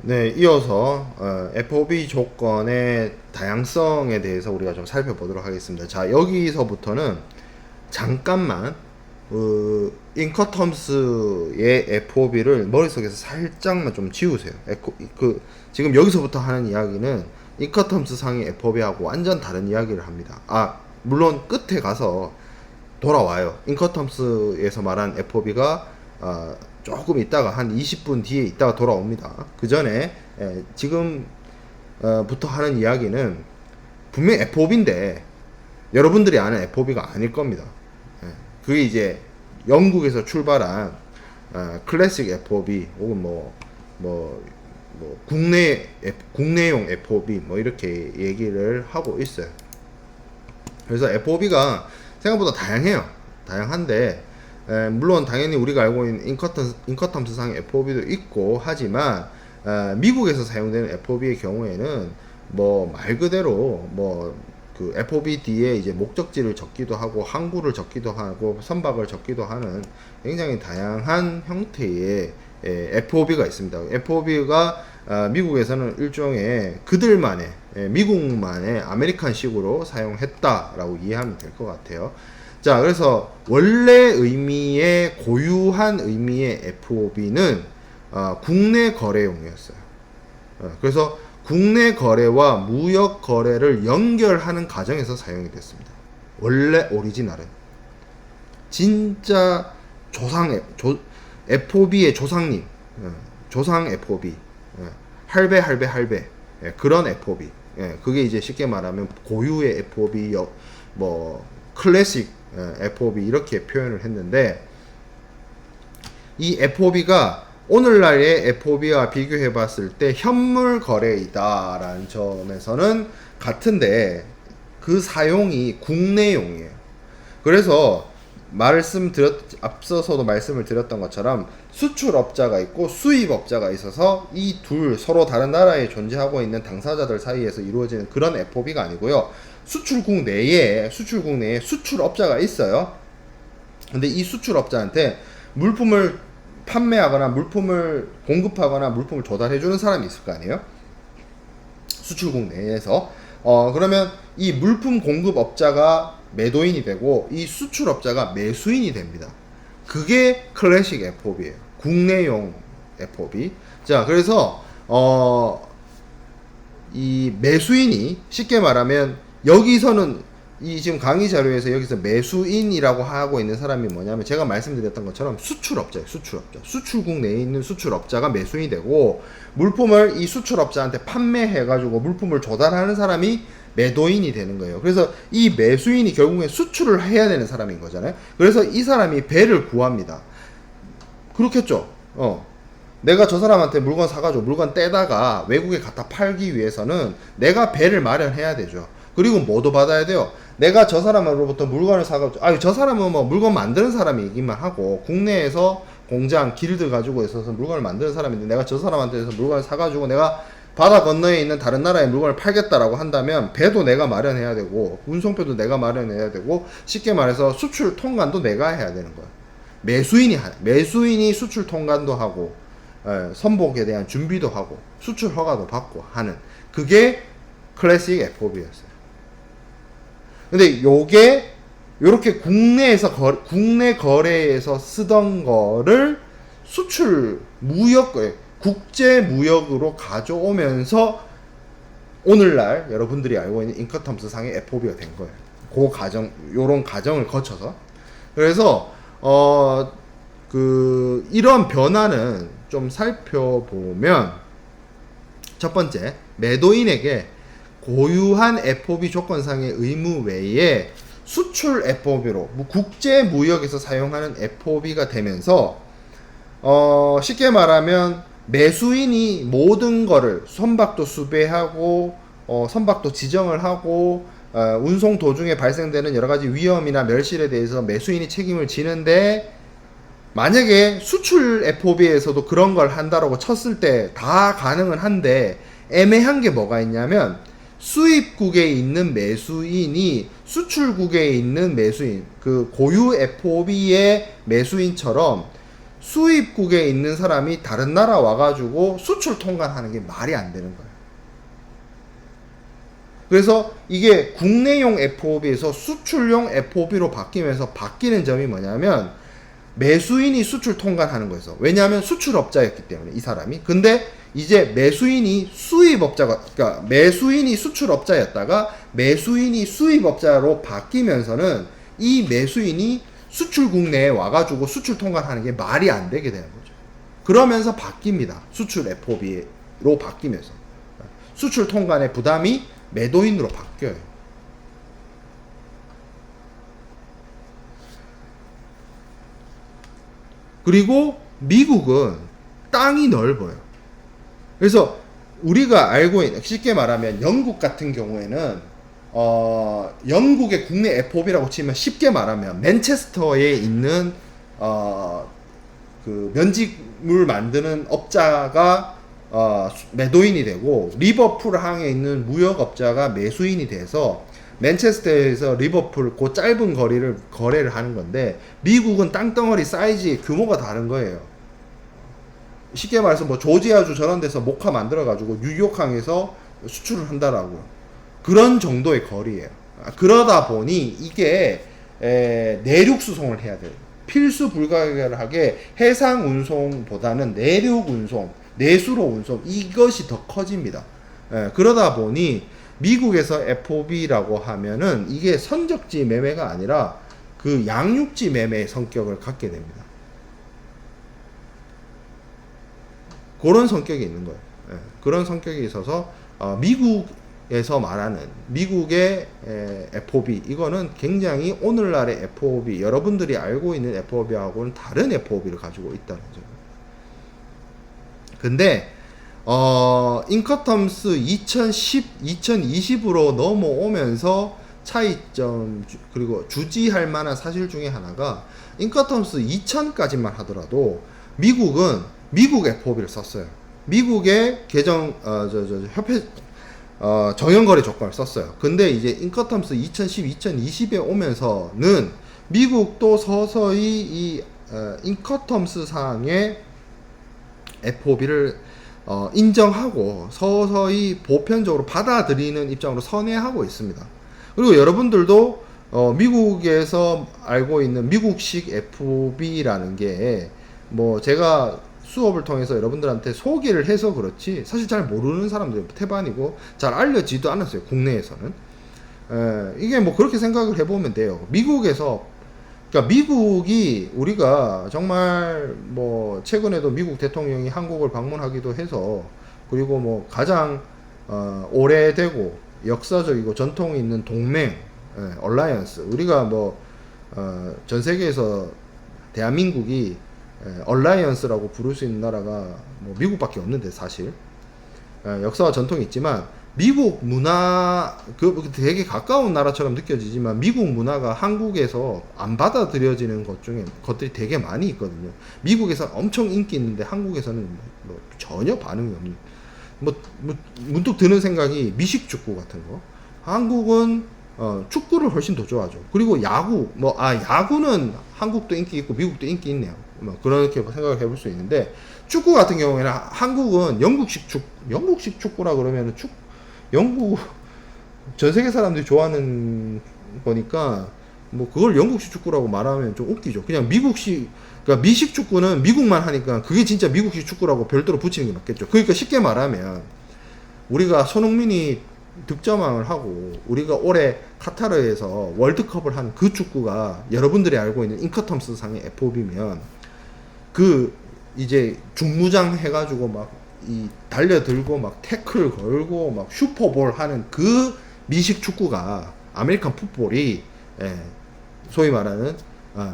네, 이어서 FOB 조건의 다양성에 대해서 우리가 좀 살펴보도록 하겠습니다. 자, 여기서부터는 잠깐만 인커텀스의 FOB를 머릿속에서 살짝만 좀 지우세요. 지금 여기서부터 하는 이야기는 인커텀스 상의 FOB하고 완전 다른 이야기를 합니다. 물론 끝에 가서 돌아와요. 인커텀스에서 말한 FOB가 조금 있다가 한 20분 뒤에 있다가 돌아옵니다. 그 전에 지금 부터 하는 이야기는 분명 FOB인데 여러분들이 아는 FOB가 아닐 겁니다. 그게 이제 영국에서 출발한 클래식 FOB 혹은 국내용 FOB 이렇게 얘기를 하고 있어요. 그래서 FOB가 생각보다 다양해요. 다양한데 물론 당연히 우리가 알고 있는 인커텀스 상의 FOB도 있고 하지만 미국에서 사용되는 FOB의 경우에는 말 그대로 그 FOB 뒤에 이제 목적지를 적기도 하고 항구를 적기도 하고 선박을 적기도 하는 굉장히 다양한 형태의 FOB가 있습니다. FOB가 미국에서는 일종의 그들만의 미국만의 아메리칸식으로 사용했다라고 이해하면 될 것 같아요. 자, 그래서 원래 의미의 고유한 의미의 FOB는 국내 거래용이었어요. 그래서 국내 거래와 무역 거래를 연결하는 과정에서 사용이 됐습니다. 원래 오리지널은 진짜 FOB의 조상님, 조상 FOB, 할배 그런 FOB. 그게 이제 쉽게 말하면 고유의 FOB, 클래식 FOB 이렇게 표현을 했는데, 이 FOB가 오늘날의 FOB와 비교해 봤을 때 현물 거래이다라는 점에서는 같은데 그 사용이 국내용이에요. 그래서 앞서서도 말씀을 드렸던 것처럼 수출업자가 있고 수입업자가 있어서 이 둘 서로 다른 나라에 존재하고 있는 당사자들 사이에서 이루어지는 그런 FOB가 아니고요. 수출국 내에 수출업자가 있어요. 근데 이 수출업자한테 물품을 판매하거나 물품을 공급하거나 물품을 조달해주는 사람이 있을 거 아니에요? 수출국 내에서. 그러면 이 물품 공급업자가 매도인이 되고 이 수출업자가 매수인이 됩니다. 그게 클래식 FOB예요. 국내용 FOB. 자, 그래서 이 매수인이 쉽게 말하면 여기서는 이 지금 강의 자료에서 여기서 매수인이라고 하고 있는 사람이 뭐냐면 제가 말씀드렸던 것처럼 수출업자예요. 수출국 내에 있는 수출업자가 매수인이 되고 물품을 이 수출업자한테 판매해가지고 물품을 조달하는 사람이 매도인이 되는 거예요. 그래서 이 매수인이 결국엔 수출을 해야 되는 사람인 거잖아요. 그래서 이 사람이 배를 구합니다. 그렇겠죠. 내가 저 사람한테 물건 사가지고 물건 떼다가 외국에 갖다 팔기 위해서는 내가 배를 마련해야 되죠. 그리고 뭐도 받아야 돼요. 내가 저 사람으로부터 물건을 사가지고, 저 사람은 물건 만드는 사람이기만 하고, 국내에서 공장, 길드 가지고 있어서 물건을 만드는 사람인데, 내가 저 사람한테서 물건을 사가지고, 내가 바다 건너에 있는 다른 나라에 물건을 팔겠다라고 한다면, 배도 내가 마련해야 되고, 운송표도 내가 마련해야 되고, 쉽게 말해서 수출 통관도 내가 해야 되는 거야. 매수인이 수출 통관도 하고, 선복에 대한 준비도 하고, 수출 허가도 받고 하는, 그게 클래식 FOB였어요. 근데 요게 요렇게 국내 거래에서 쓰던 거를 수출 국제 무역으로 가져오면서 오늘날 여러분들이 알고 있는 인커텀스 상의 FOB가 된 거예요. 요런 과정을 거쳐서. 그래서 이런 변화는 좀 살펴보면, 첫 번째, 매도인에게 고유한 FOB 조건상의 의무 외에 수출 FOB로 국제 무역에서 사용하는 FOB가 되면서 쉽게 말하면 매수인이 모든 거를 선박도 수배하고 선박도 지정을 하고 운송 도중에 발생되는 여러 가지 위험이나 멸실에 대해서 매수인이 책임을 지는데, 만약에 수출 FOB에서도 그런 걸 한다라고 쳤을 때 다 가능은 한데 애매한 게 뭐가 있냐면, 수입국에 있는 매수인이 수출국에 있는 매수인, 그 고유 FOB의 매수인처럼 수입국에 있는 사람이 다른 나라 와가지고 수출 통관하는 게 말이 안 되는 거예요. 그래서 이게 국내용 FOB에서 수출용 FOB로 바뀌면서 바뀌는 점이 뭐냐면 매수인이 수출 통관하는 거였어. 왜냐하면 수출업자였기 때문에 이 사람이. 근데 이제 매수인이 수입업자가, 그러니까 매수인이 수출업자였다가 매수인이 수입업자로 바뀌면서는 이 매수인이 수출국 내에 와가지고 수출 통관하는 게 말이 안 되게 되는 거죠. 그러면서 바뀝니다. 수출 FOB로 바뀌면서 수출 통관의 부담이 매도인으로 바뀌어요. 그리고 미국은 땅이 넓어요. 그래서 우리가 알고 있는, 쉽게 말하면 영국 같은 경우에는 영국의 국내 FOB라고 치면 쉽게 말하면 맨체스터에 있는 그 면직물 만드는 업자가 매도인이 되고 리버풀 항에 있는 무역업자가 매수인이 돼서 맨체스터에서 리버풀 그 짧은 거리를 거래를 하는 건데 미국은 땅덩어리 사이즈의 규모가 다른 거예요. 쉽게 말해서 뭐 조지아주 저런 데서 목화 만들어 가지고 뉴욕항에서 수출을 한다라고 그런 정도의 거리예요. 그러다 보니 이게 내륙 수송을 해야 돼요. 필수 불가결하게 해상 운송보다는 내륙 운송, 내수로 운송 이것이 더 커집니다. 그러다 보니 미국에서 FOB라고 하면은 이게 선적지 매매가 아니라 그 양육지 매매의 성격을 갖게 됩니다. 그런 성격이 있는 거예요. 그런 성격이 있어서 미국에서 말하는 미국의 FOB 이거는 굉장히 오늘날의 FOB 여러분들이 알고 있는 FOB하고는 다른 FOB를 가지고 있다는 점. 근데 인커텀스 2010, 2020으로 넘어오면서 차이점 그리고 주지할 만한 사실 중에 하나가 인커텀스 2000까지만 하더라도 미국은 미국 FOB를 썼어요. 미국의 계정 협회 정형거래 조건을 썼어요. 근데 이제 인커텀스 2010, 2020에 오면서는 미국도 서서히 이 인커텀스 상의 FOB를 인정하고 서서히 보편적으로 받아들이는 입장으로 선회하고 있습니다. 그리고 여러분들도 미국에서 알고 있는 미국식 FOB라는 게 뭐 제가 수업을 통해서 여러분들한테 소개를 해서 그렇지 사실 잘 모르는 사람들이 태반이고 잘 알려지도 않았어요. 국내에서는. 이게 뭐 그렇게 생각을 해보면 돼요. 미국에서 그러니까 미국이 우리가 정말 뭐 최근에도 미국 대통령이 한국을 방문하기도 해서 그리고 뭐 가장 오래되고 역사적이고 전통이 있는 동맹 얼라이언스 우리가 뭐 전 세계에서 대한민국이 얼라이언스라고 부를 수 있는 나라가 뭐 미국밖에 없는데 사실 역사와 전통이 있지만 미국 문화 그 되게 가까운 나라처럼 느껴지지만 미국 문화가 한국에서 안 받아들여지는 것 중에 것들이 되게 많이 있거든요. 미국에서 엄청 인기 있는데 한국에서는 뭐 전혀 반응이 없는 뭐 문득 드는 생각이 미식 축구 같은 거 한국은 축구를 훨씬 더 좋아하죠. 그리고 야구 야구는 한국도 인기 있고 미국도 인기 있네요. 뭐 그렇게 생각을 해볼 수 있는데 축구 같은 경우에는 한국은 영국식 축구라 그러면 영국 전 세계 사람들이 좋아하는 거니까 뭐 그걸 영국식 축구라고 말하면 좀 웃기죠. 그냥 미국식 그러니까 미식 축구는 미국만 하니까 그게 진짜 미국식 축구라고 별도로 붙이는 게 맞겠죠. 그러니까 쉽게 말하면 우리가 손흥민이 득점왕을 하고 우리가 올해 카타르에서 월드컵을 한 그 축구가 여러분들이 알고 있는 인커텀스 상의 FOB면 그 이제 중무장 해가지고 막 이 달려들고 막 태클 걸고 막 슈퍼볼 하는 그 미식 축구가 아메리칸 풋볼이 소위 말하는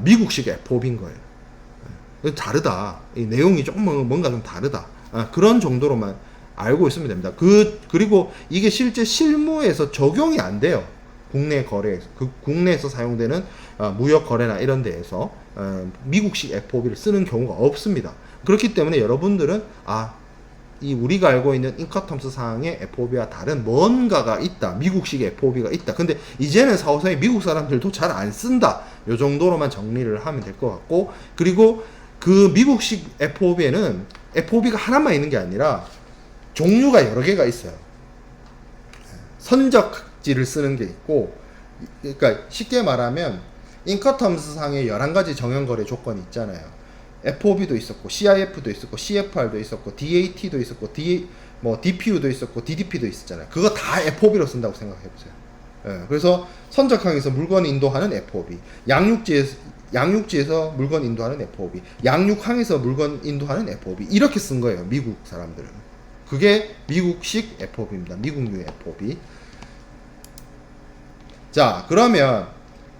미국식 FOB인 거예요. 다르다. 이 내용이 조금 뭔가 좀 다르다. 그런 정도로만 알고 있으면 됩니다. 그리고 이게 실제 실무에서 적용이 안 돼요. 국내 거래에서 국내에서 사용되는 무역 거래나 이런 데에서 미국식 FOB를 쓰는 경우가 없습니다. 그렇기 때문에 여러분들은 이 우리가 알고 있는 인커텀스 상의 FOB와 다른 뭔가가 있다. 미국식 FOB가 있다. 근데 이제는 서서히 미국 사람들도 잘 안 쓴다. 요 정도로만 정리를 하면 될 것 같고 그리고 그 미국식 FOB에는 FOB가 하나만 있는 게 아니라 종류가 여러 개가 있어요. 선적지를 쓰는 게 있고, 그러니까 쉽게 말하면 인커텀스 상의 11가지 정형거래 조건이 있잖아요. FOB도 있었고, CIF도 있었고, CFR도 있었고, DAT도 있었고, DPU도 있었고, DDP도 있었잖아요. 그거 다 FOB로 쓴다고 생각해보세요. 예, 그래서 선적항에서 물건 인도하는 FOB, 양육지에서 물건 인도하는 FOB, 양육항에서 물건 인도하는 FOB, 이렇게 쓴 거예요, 미국 사람들은. 그게 미국식 FOB입니다. 미국류 FOB. 자, 그러면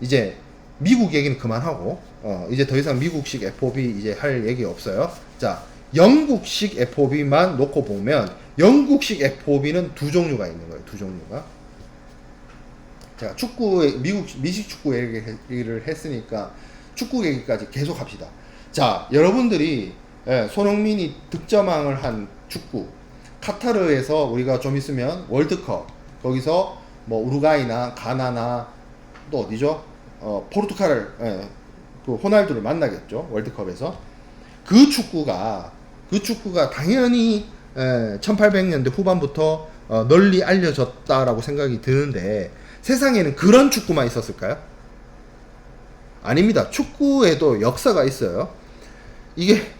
이제 미국 얘기는 그만하고, 이제 더 이상 미국식 FOB 이제 할 얘기 없어요. 자, 영국식 FOB만 놓고 보면, 영국식 FOB는 두 종류가 있는 거예요, 두 종류가. 제가 미식 축구 얘기를 했으니까 축구 얘기까지 계속 합시다. 자, 여러분들이 손흥민이 득점왕을 한 축구, 카타르에서 우리가 좀 있으면 월드컵, 거기서 뭐 우루과이나 가나나 또 어디죠? 포르투갈을, 그 호날두를 만나겠죠, 월드컵에서. 그 축구가 당연히 1800년대 후반부터 널리 알려졌다라고 생각이 드는데, 세상에는 그런 축구만 있었을까요? 아닙니다. 축구에도 역사가 있어요. 이게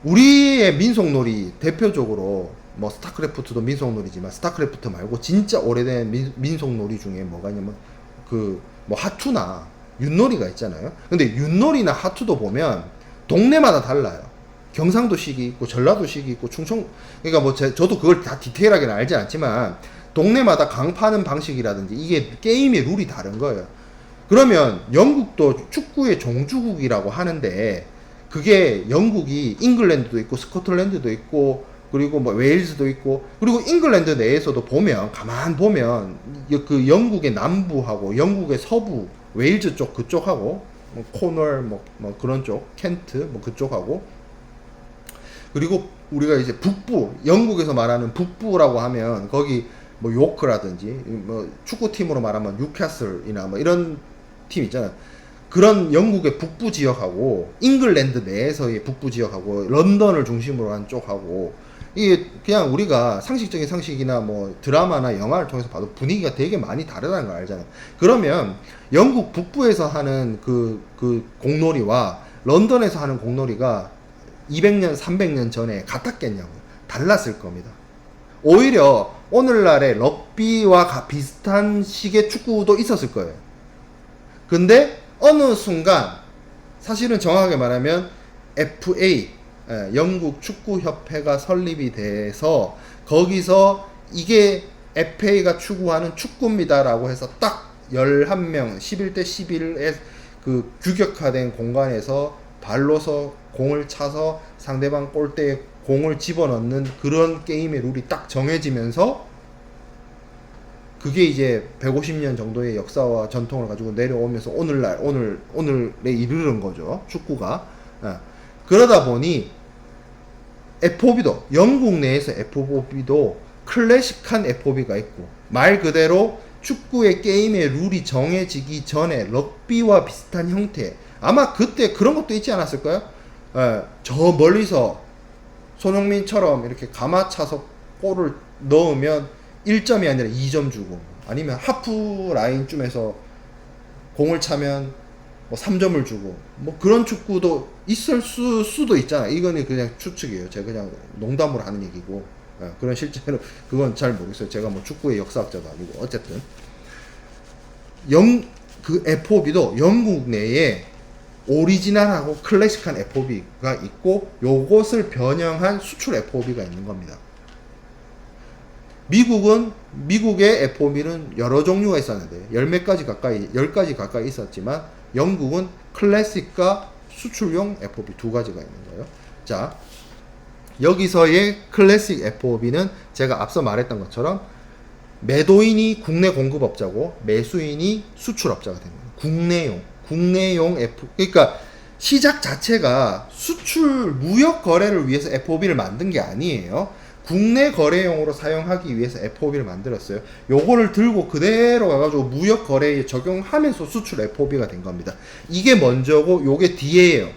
우리의 민속놀이 대표적으로 뭐 스타크래프트도 민속놀이지만, 스타크래프트 말고 진짜 오래된 민속놀이 중에 뭐가 있냐면 그 뭐 하투나 윷놀이가 있잖아요. 근데 윷놀이나 하투도 보면 동네마다 달라요. 경상도식이 있고 전라도식이 있고 그러니까 뭐 저도 그걸 다 디테일하게는 알지 않지만 동네마다 강파하는 방식이라든지 이게 게임의 룰이 다른 거예요. 그러면 영국도 축구의 종주국이라고 하는데, 그게 영국이 잉글랜드도 있고 스코틀랜드도 있고 그리고 뭐 웨일즈도 있고, 그리고 잉글랜드 내에서도 보면 가만 보면 그 영국의 남부하고 영국의 서부, 웨일즈 쪽 그쪽하고 뭐 코널 뭐 그런 쪽, 켄트 뭐 그쪽하고, 그리고 우리가 이제 북부, 영국에서 말하는 북부라고 하면 거기 뭐 요크라든지 뭐 축구팀으로 말하면 뉴캐슬이나 뭐 이런 팀 있잖아요. 그런 영국의 북부 지역하고 잉글랜드 내에서의 북부 지역하고 런던을 중심으로 한 쪽하고, 이게 그냥 우리가 상식적인 상식이나 뭐 드라마나 영화를 통해서 봐도 분위기가 되게 많이 다르다는 걸 알잖아요. 그러면 영국 북부에서 하는 그 공놀이와 런던에서 하는 공놀이가 200년, 300년 전에 같았겠냐고요. 달랐을 겁니다. 오히려 오늘날의 럭비와 비슷한 식의 축구도 있었을 거예요. 근데 어느 순간, 사실은 정확하게 말하면 FA, 영국 축구협회가 설립이 돼서 거기서 이게 FA가 추구하는 축구입니다라고 해서 딱 11명 11대 11의 그 규격화된 공간에서 발로서 공을 차서 상대방 골대에 공을 집어넣는 그런 게임의 룰이 딱 정해지면서, 그게 이제 150년 정도의 역사와 전통을 가지고 내려오면서 오늘에 이르는 거죠, 축구가. 그러다 보니 FOB도, 영국 내에서 FOB도 클래식한 FOB가 있고, 말 그대로 축구의 게임의 룰이 정해지기 전에 럭비와 비슷한 형태, 아마 그때 그런 것도 있지 않았을까요? 저 멀리서 손흥민처럼 이렇게 가마차서 골을 넣으면 1점이 아니라 2점 주고, 아니면 하프 라인쯤에서 공을 차면 뭐 3점을 주고, 뭐 그런 축구도 있을 수도 있잖아. 이거는 그냥 추측이에요. 제가 그냥 농담으로 하는 얘기고, 그런 실제로 그건 잘 모르겠어요. 제가 뭐 축구의 역사학자도 아니고. 어쨌든 그 FOB도 영국 내에 오리지널하고 클래식한 FOB가 있고, 요것을 변형한 수출 FOB가 있는 겁니다. 미국의 FOB는 여러 종류가 있었는데 10가지 가까이 있었지만, 영국은 클래식과 수출용 FOB 두 가지가 있는 거예요. 자, 여기서의 클래식 FOB는 제가 앞서 말했던 것처럼 매도인이 국내 공급업자고 매수인이 수출업자가 됩니다. 국내용 그러니까 시작 자체가 수출 무역 거래를 위해서 FOB를 만든 게 아니에요. 국내 거래용으로 사용하기 위해서 FOB를 만들었어요. 요거를 들고 그대로 가가지고 무역 거래에 적용하면서 수출 FOB가 된 겁니다. 이게 먼저고 요게 뒤에예요.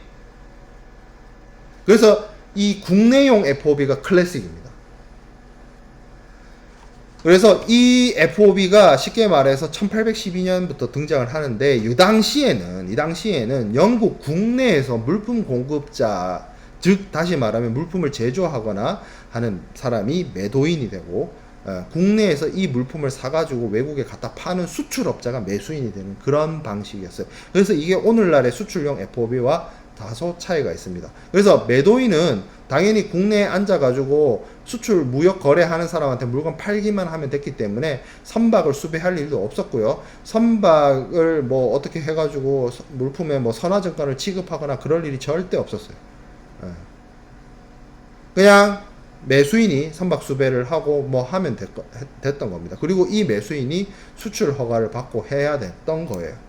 그래서 이 국내용 FOB가 클래식입니다. 그래서 이 FOB가 쉽게 말해서 1812년부터 등장을 하는데 이 당시에는 영국 국내에서 물품 공급자, 즉 다시 말하면 물품을 제조하거나 하는 사람이 매도인이 되고 국내에서 이 물품을 사가지고 외국에 갖다 파는 수출업자가 매수인이 되는 그런 방식이었어요. 그래서 이게 오늘날의 수출용 FOB와 다소 차이가 있습니다. 그래서 매도인은 당연히 국내에 앉아가지고 수출 무역 거래하는 사람한테 물건 팔기만 하면 됐기 때문에 선박을 수배할 일도 없었고요. 선박을 뭐 어떻게 해가지고 물품에 뭐 선화증권을 취급하거나 그럴 일이 절대 없었어요. 그냥 매수인이 선박 수배를 하고 뭐 하면 됐던 겁니다. 그리고 이 매수인이 수출 허가를 받고 해야 됐던 거예요.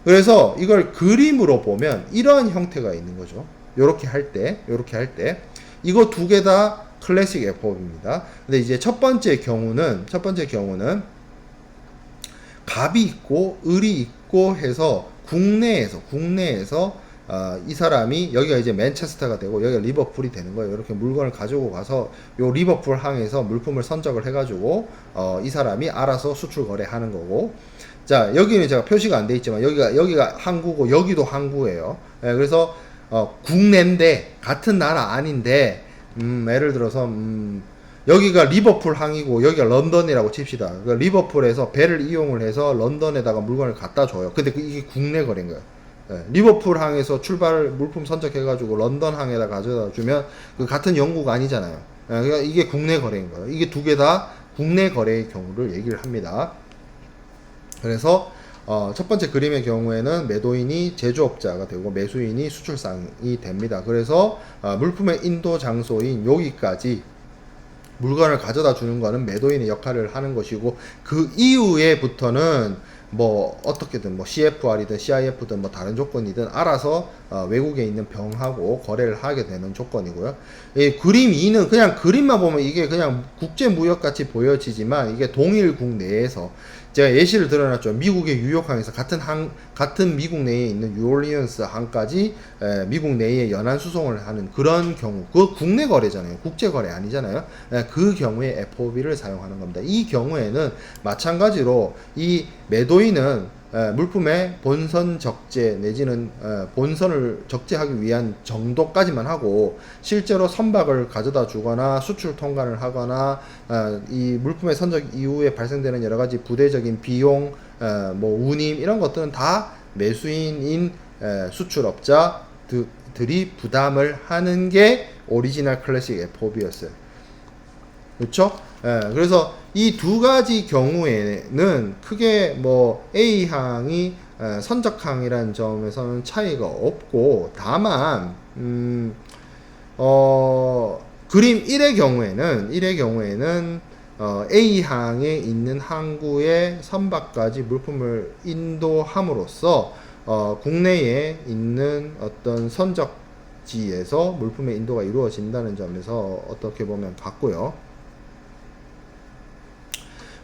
그래서 이걸 그림으로 보면 이런 형태가 있는 거죠. 요렇게 할 때 이거 두 개 다 클래식 FOB입니다. 근데 이제 첫 번째 경우는 갑이 있고 을이 있고 해서 국내에서 이 사람이 여기가 이제 맨체스터가 되고 여기가 리버풀이 되는 거예요. 이렇게 물건을 가지고 가서 요 리버풀 항에서 물품을 선적을 해가지고 이 사람이 알아서 수출 거래하는 거고. 자, 여기는 제가 표시가 안 돼 있지만 여기가 항구고 여기도 항구예요. 그래서 국내인데 같은 나라 아닌데 예를 들어서 여기가 리버풀 항이고 여기가 런던이라고 칩시다. 그러니까 리버풀에서 배를 이용을 해서 런던에다가 물건을 갖다 줘요. 근데 이게 국내 거래인 거예요. 리버풀 항에서 물품 선적해가지고 런던 항에다 가져다 주면 그 같은 영구가 아니잖아요. 그러니까 이게 국내 거래인 거예요. 이게 두 개 다 국내 거래의 경우를 얘기를 합니다. 그래서 첫 번째 그림의 경우에는 매도인이 제조업자가 되고 매수인이 수출상이 됩니다. 그래서 물품의 인도 장소인 여기까지 물건을 가져다 주는 거는 매도인의 역할을 하는 것이고 그 이후에부터는 뭐 어떻게든 뭐 CFR이든 CIF든 뭐 다른 조건이든 알아서 외국에 있는 병하고 거래를 하게 되는 조건이고요. 이 그림 2는 그냥 그림만 보면 이게 그냥 국제무역 같이 보여지지만 이게 동일국 내에서 제가 예시를 들어놨죠. 미국의 뉴욕항에서 같은 미국 내에 있는 뉴올리언스 항까지 미국 내에 연안 수송을 하는 그런 경우, 그 국내 거래잖아요. 국제 거래 아니잖아요. 그 경우에 FOB를 사용하는 겁니다. 이 경우에는 마찬가지로 이 매도인은 물품의 본선 적재 내지는 본선을 적재하기 위한 정도까지만 하고 실제로 선박을 가져다 주거나 수출 통관을 하거나 이 물품의 선적 이후에 발생되는 여러 가지 부대적인 비용, 뭐 운임 이런 것들은 다 매수인인 수출업자들이 부담을 하는 게 오리지널 클래식 FOB였어요. 그렇죠? 그래서 이 두 가지 경우에는 크게 뭐 A항이 선적항이라는 점에서는 차이가 없고 다만 그림 1의 경우에는 A항에 있는 항구의 선박까지 물품을 인도함으로써 국내에 있는 어떤 선적지에서 물품의 인도가 이루어진다는 점에서 어떻게 보면 같고요.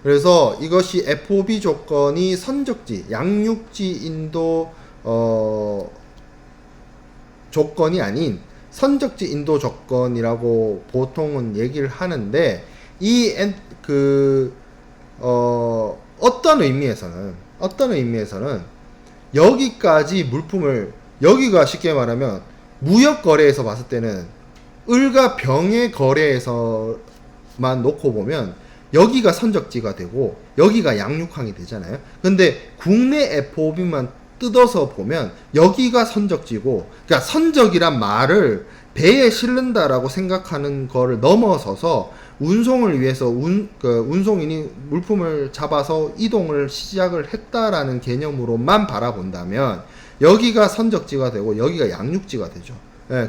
그래서 이것이 FOB 조건이 선적지, 양육지 인도 조건이 아닌 선적지 인도 조건이라고 보통은 얘기를 하는데 어떤 의미에서는 여기까지 물품을 여기가 쉽게 말하면 무역 거래에서 봤을 때는 을과 병의 거래에서만 놓고 보면 여기가 선적지가 되고 여기가 양육항이 되잖아요. 근데 국내 FOB만 뜯어서 보면 여기가 선적지고, 그러니까 선적이란 말을 배에 실른다라고 생각하는 거를 넘어서서 운송을 위해서 운송인이 물품을 잡아서 이동을 시작을 했다라는 개념으로만 바라본다면 여기가 선적지가 되고 여기가 양육지가 되죠.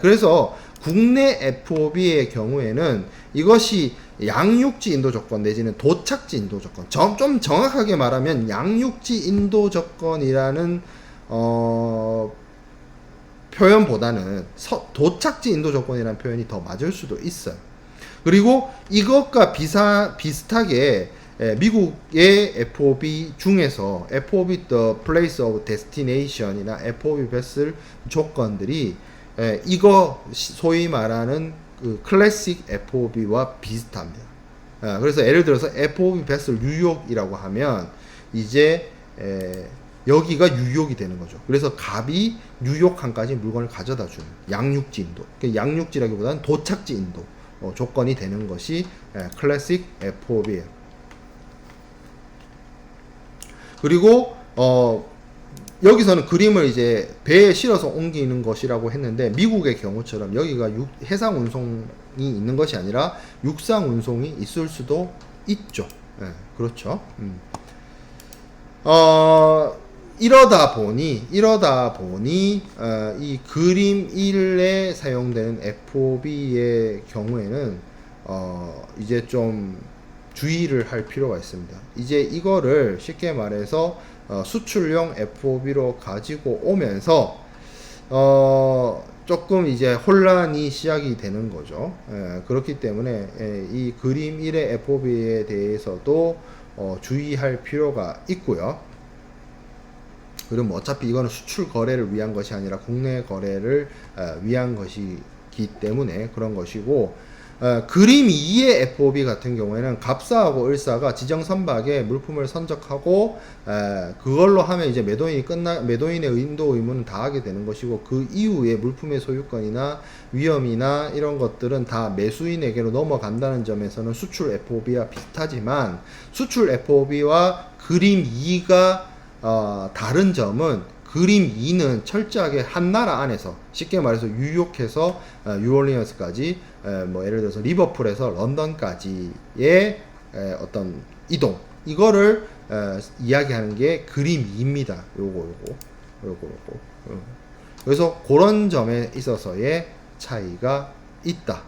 그래서 국내 FOB의 경우에는 이것이 양육지 인도 조건 내지는 도착지 인도 조건, 좀 정확하게 말하면 양육지 인도 조건이라는 표현보다는 도착지 인도 조건이라는 표현이 더 맞을 수도 있어요. 그리고 이것과 비슷하게 미국의 FOB 중에서 FOB the place of destination이나 FOB vessel 조건들이 이거 소위 말하는 그 클래식 FOB와 비슷합니다. 그래서 예를 들어서 FOB vessel 뉴욕이라고 하면 이제 여기가 뉴욕이 되는 거죠. 그래서 갑이 뉴욕 항까지 물건을 가져다 주는 양육지 인도, 양육지라기보다는 도착지 인도 조건이 되는 것이 클래식 FOB예요. 그리고 여기서는 그림을 이제 배에 실어서 옮기는 것이라고 했는데 미국의 경우처럼 여기가 해상 운송이 있는 것이 아니라 육상 운송이 있을 수도 있죠. 그렇죠. 이러다 보니 이 그림 1에 사용되는 FOB의 경우에는 이제 좀 주의를 할 필요가 있습니다. 이제 이거를 쉽게 말해서 수출용 FOB로 가지고 오면서 조금 이제 혼란이 시작이 되는 거죠. 그렇기 때문에 이 그림 1의 FOB에 대해서도 주의할 필요가 있고요. 그럼 어차피 이거는 수출 거래를 위한 것이 아니라 국내 거래를 위한 것이기 때문에 그런 것이고, 그림 2의 FOB 같은 경우에는 갑사하고 을사가 지정 선박에 물품을 선적하고 그걸로 하면 이제 매도인의 인도 의무는 다하게 되는 것이고, 그 이후에 물품의 소유권이나 위험이나 이런 것들은 다 매수인에게로 넘어간다는 점에서는 수출 FOB와 비슷하지만, 수출 FOB와 그림 2가 다른 점은 그림 2는 철저하게 한 나라 안에서, 쉽게 말해서 뉴욕에서 뉴올리언스까지, 뭐 예를 들어서 리버풀에서 런던까지의 어떤 이동, 이거를 이야기하는 게 그림 2입니다. 요거. 그래서 그런 점에 있어서의 차이가 있다.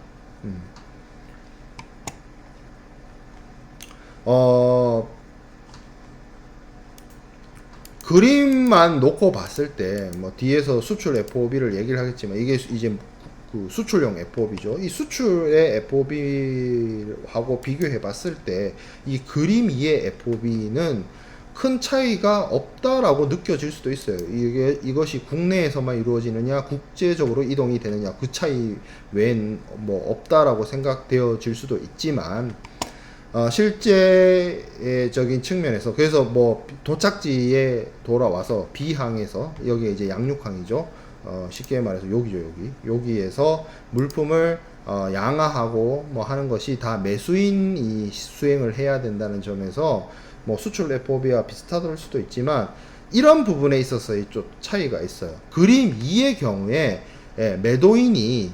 그림만 놓고 봤을 때, 뭐, 뒤에서 수출 FOB를 얘기를 하겠지만, 이게 이제 그 수출용 FOB죠. 이 수출의 FOB하고 비교해 봤을 때, 이 그림 2의 FOB는 큰 차이가 없다라고 느껴질 수도 있어요. 이것이 국내에서만 이루어지느냐, 국제적으로 이동이 되느냐, 그 차이 외엔 뭐 없다라고 생각되어질 수도 있지만, 실제적인 측면에서, 그래서 뭐 도착지에 돌아와서 B항에서, 여기 이제 양육항이죠. 쉽게 말해서 여기죠. 여기에서 물품을 양화하고 뭐 하는 것이 다 매수인이 수행을 해야 된다는 점에서 뭐 수출 FOB와 비슷할 수도 있지만, 이런 부분에 있어서의 좀 차이가 있어요. 그림 2의 경우에 매도인이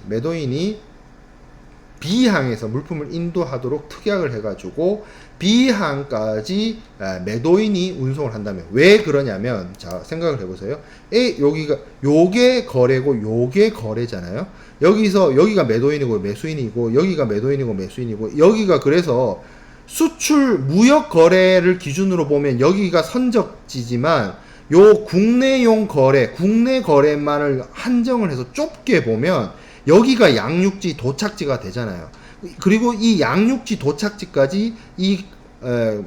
B항에서 물품을 인도하도록 특약을 해가지고 B항까지 매도인이 운송을 한다면, 왜 그러냐면, 자, 생각을 해보세요. 여기가 요게 거래고 요게 거래잖아요. 여기가 매도인이고 매수인이고, 여기가 매도인이고 매수인이고, 여기가, 그래서 수출 무역 거래를 기준으로 보면 여기가 선적지지만, 요 국내용 거래, 국내 거래만을 한정을 해서 좁게 보면 여기가 양육지 도착지가 되잖아요. 그리고 이 양육지 도착지까지 이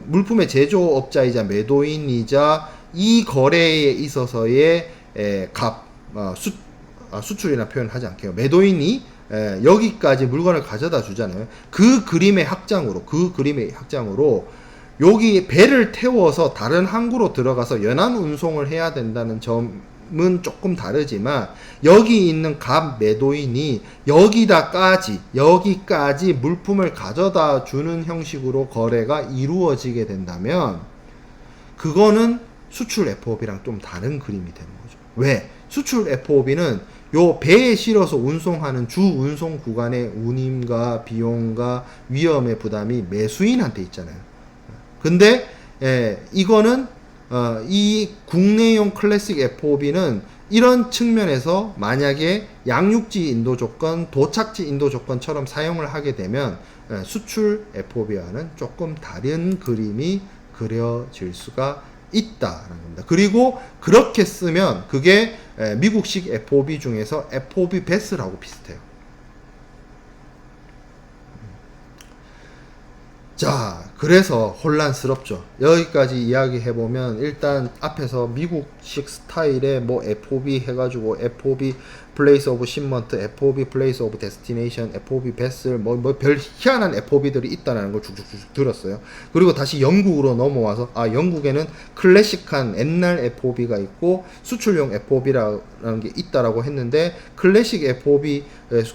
물품의 제조업자이자 매도인이자 이 거래에 있어서의 수출이나 표현을 하지 않게요. 매도인이 여기까지 물건을 가져다 주잖아요. 그 그림의 확장으로 여기 배를 태워서 다른 항구로 들어가서 연안 운송을 해야 된다는 점은 조금 다르지만, 여기 있는 갑 매도인이 여기까지 물품을 가져다 주는 형식으로 거래가 이루어지게 된다면, 그거는 수출 FOB랑 좀 다른 그림이 되는 거죠. 왜? 수출 FOB는 요 배에 실어서 운송하는 주 운송 구간의 운임과 비용과 위험의 부담이 매수인한테 있잖아요. 근데 이거는 이 국내용 클래식 FOB는 이런 측면에서 만약에 양육지 인도 조건, 도착지 인도 조건처럼 사용을 하게 되면 수출 FOB와는 조금 다른 그림이 그려질 수가 있다라는 겁니다. 그리고 그렇게 쓰면 그게 미국식 FOB 중에서 FOB 베스하고 비슷해요. 자, 그래서 혼란스럽죠. 여기까지 이야기해보면 일단 앞에서 미국식 스타일의 뭐 FOB 해가지고 FOB Place of Shipment, FOB Place of Destination, FOB Vessel 뭐 별 희한한 FOB들이 있다는 걸 쭉쭉쭉 들었어요. 그리고 다시 영국으로 넘어와서 영국에는 클래식한 옛날 FOB가 있고 수출용 FOB라는 게 있다라고 했는데 클래식 FOB,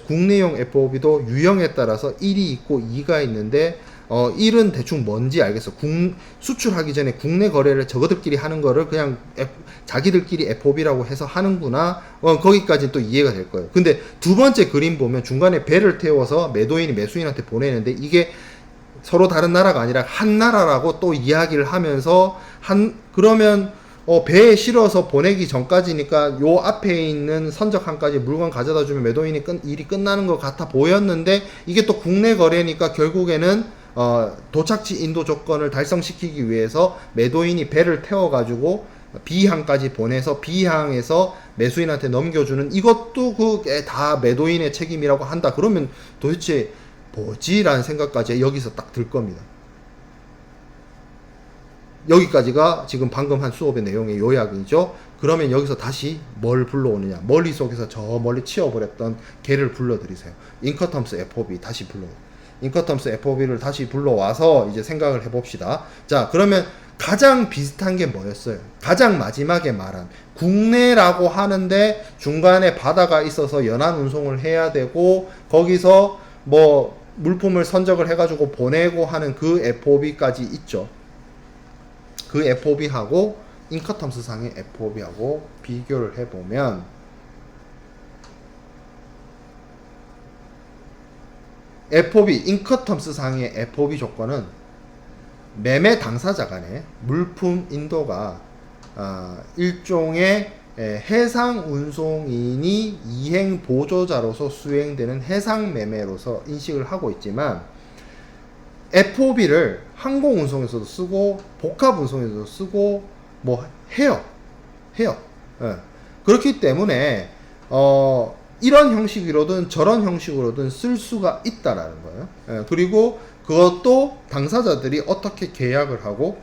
국내용 FOB도 유형에 따라서 1이 있고 2가 있는데 1은 대충 뭔지 알겠어. 수출하기 전에 국내 거래를 저거들끼리 하는 거를 그냥 자기들끼리 FOB라고 해서 하는구나. 거기까지 또 이해가 될 거예요. 근데 두 번째 그림 보면 중간에 배를 태워서 매도인이 매수인한테 보내는데 이게 서로 다른 나라가 아니라 한 나라라고 또 이야기를 하면서 그러면 배에 실어서 보내기 전까지니까 요 앞에 있는 선적항까지 물건 가져다 주면 매도인이 일이 끝나는 것 같아 보였는데 이게 또 국내 거래니까 결국에는 도착지 인도 조건을 달성시키기 위해서 매도인이 배를 태워가지고 B항까지 보내서 B항에서 매수인한테 넘겨주는 이것도 그게 다 매도인의 책임이라고 한다. 그러면 도대체 뭐지라는 생각까지 여기서 딱 들 겁니다. 여기까지가 지금 방금 한 수업의 내용의 요약이죠. 그러면 여기서 다시 뭘 불러오느냐. 머릿속에서 저 멀리 치워버렸던 걔를 불러들이세요. 인커텀스 FOB 다시 인커텀스 FOB를 다시 불러와서 이제 생각을 해봅시다. 자, 그러면 가장 비슷한 게 뭐였어요? 가장 마지막에 말한 국내라고 하는데 중간에 바다가 있어서 연안 운송을 해야 되고 거기서 뭐 물품을 선적을 해가지고 보내고 하는 그 FOB까지 있죠. 그 FOB하고 인커텀스 상의 FOB하고 비교를 해보면 FOB, 인커텀스 상의 FOB 조건은 매매 당사자 간에 물품 인도가 일종의 해상 운송인이 이행 보조자로서 수행되는 해상 매매로서 인식을 하고 있지만 FOB를 항공 운송에서도 쓰고 복합 운송에서도 쓰고 뭐 해요. 예. 그렇기 때문에 이런 형식으로든 저런 형식으로든 쓸 수가 있다라는 거예요. 예. 그리고 그것도 당사자들이 어떻게 계약을 하고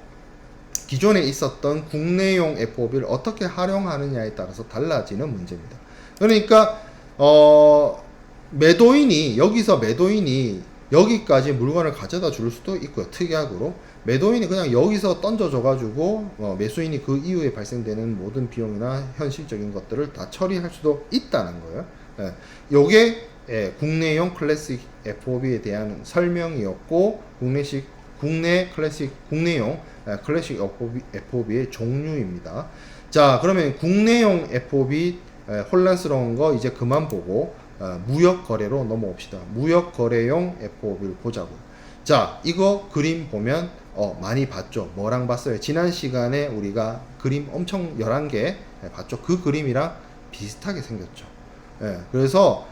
기존에 있었던 국내용 FOB를 어떻게 활용하느냐에 따라서 달라지는 문제입니다. 그러니까 매도인이 여기까지 물건을 가져다 줄 수도 있고요. 특약으로 매도인이 그냥 여기서 던져줘 가지고 매수인이 그 이후에 발생되는 모든 비용이나 현실적인 것들을 다 처리할 수도 있다는 거예요. 예. 요게 국내용 클래식 FOB에 대한 설명이었고 국내용 클래식 FOB의 종류입니다. 자, 그러면 국내용 FOB 혼란스러운 거 이제 그만 보고 무역 거래로 넘어옵시다. 무역 거래용 FOB를 보자고. 자, 이거 그림 보면 많이 봤죠. 뭐랑 봤어요? 지난 시간에 우리가 그림 엄청 11개 봤죠. 그 그림이랑 비슷하게 생겼죠. 그래서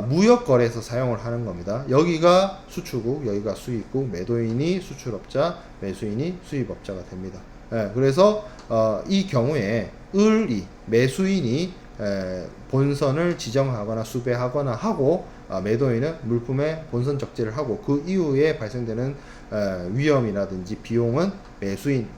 무역 거래에서 사용을 하는 겁니다. 여기가 수출국, 여기가 수입국, 매도인이 수출업자, 매수인이 수입업자가 됩니다. 그래서 이 경우에 매수인이 본선을 지정하거나 수배하거나 하고 매도인은 물품의 본선 적재를 하고 그 이후에 발생되는 위험이라든지 비용은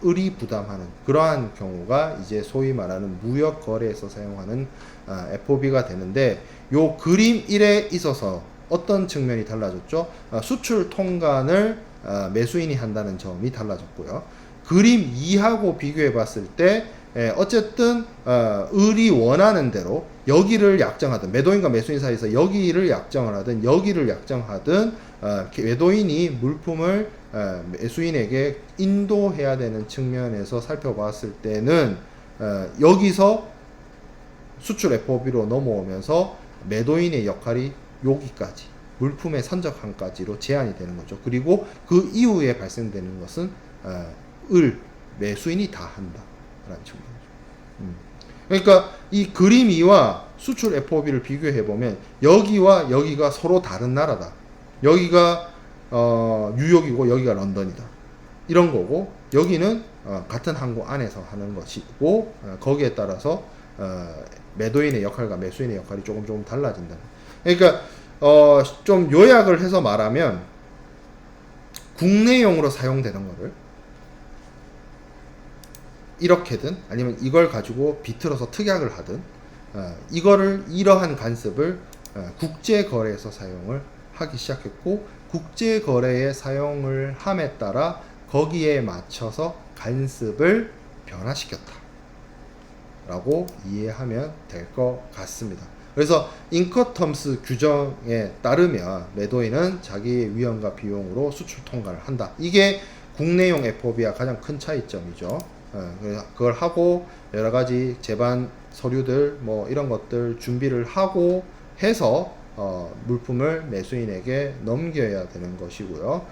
을이 부담하는 그러한 경우가 이제 소위 말하는 무역 거래에서 사용하는 FOB가 되는데 요 그림 1에 있어서 어떤 측면이 달라졌죠? 수출 통관을 매수인이 한다는 점이 달라졌고요. 그림 2하고 비교해 봤을 때 어쨌든 을이 원하는 대로 여기를 약정하든 매도인과 매수인 사이에서 여기를 약정을 하든 여기를 약정하든 매도인이 물품을 매수인에게 인도해야 되는 측면에서 살펴봤을 때는 여기서 수출 FOB로 넘어오면서 매도인의 역할이 여기까지 물품의 선적항까지로 제한이 되는 거죠. 그리고 그 이후에 발생되는 것은 매수인이 다 한다 라는 측면이죠. 그러니까 이 그림 2와 수출 FOB를 비교해 보면 여기와 여기가 서로 다른 나라다. 여기가 뉴욕이고 여기가 런던이다. 이런 거고 여기는 같은 항구 안에서 하는 것이고 거기에 따라서 매도인의 역할과 매수인의 역할이 조금 달라진다. 그러니까 좀 요약을 해서 말하면 국내용으로 사용되는 거를 이렇게든 아니면 이걸 가지고 비틀어서 특약을 하든 이거를 이러한 간섭을 국제거래에서 사용을 하기 시작했고 국제거래에 사용을 함에 따라 거기에 맞춰서 간섭을 변화시켰다 라고 이해하면 될 것 같습니다. 그래서 인커텀스 규정에 따르면 매도인은 자기의 위험과 비용으로 수출 통과를 한다. 이게 국내용 FOB와 가장 큰 차이점이죠. 그래서 그걸 하고 여러 가지 제반 서류들 뭐 이런 것들 준비를 하고 해서 물품을 매수인에게 넘겨야 되는 것이고요.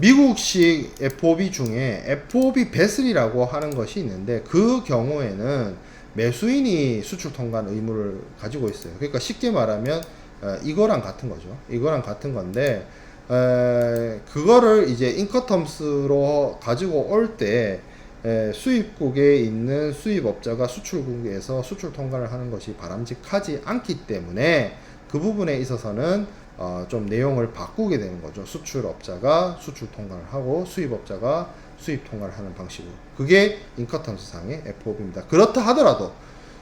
미국식 FOB 중에 FOB 배슬이라고 하는 것이 있는데 그 경우에는 매수인이 수출 통관 의무를 가지고 있어요. 그러니까 쉽게 말하면 이거랑 같은 거죠. 이거랑 같은 건데 그거를 이제 인커텀스로 가지고 올 때 수입국에 있는 수입업자가 수출국에서 수출 통관을 하는 것이 바람직하지 않기 때문에 그 부분에 있어서는 좀 내용을 바꾸게 되는 거죠. 수출업자가 수출 통관을 하고 수입업자가 수입 통관을 하는 방식으로. 그게 인커텀스상의 FOB입니다. 그렇다 하더라도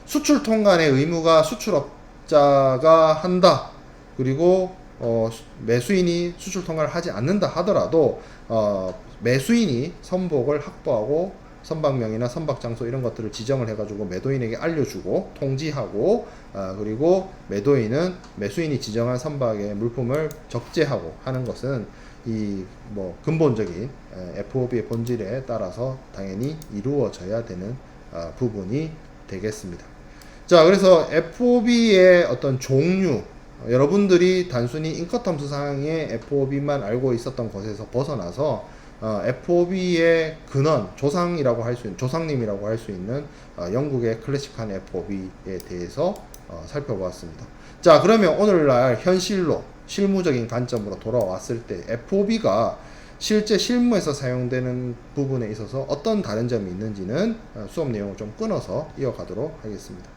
수출 통관의 의무가 수출업자가 한다. 그리고 매수인이 수출 통관을 하지 않는다 하더라도 매수인이 선복을 확보하고 선박명이나 선박장소 이런 것들을 지정을 해가지고 매도인에게 알려주고 통지하고 그리고 매도인은 매수인이 지정한 선박의 물품을 적재하고 하는 것은 이 뭐 근본적인 FOB의 본질에 따라서 당연히 이루어져야 되는 부분이 되겠습니다. 자, 그래서 FOB의 어떤 종류, 여러분들이 단순히 인커텀스상의 FOB만 알고 있었던 것에서 벗어나서 FOB의 근원, 조상이라고 할 수 있는, 조상님이라고 할 수 있는 영국의 클래식한 FOB에 대해서 살펴보았습니다. 자, 그러면 오늘날 현실로 실무적인 관점으로 돌아왔을 때 FOB가 실제 실무에서 사용되는 부분에 있어서 어떤 다른 점이 있는지는 수업 내용을 좀 끊어서 이어가도록 하겠습니다.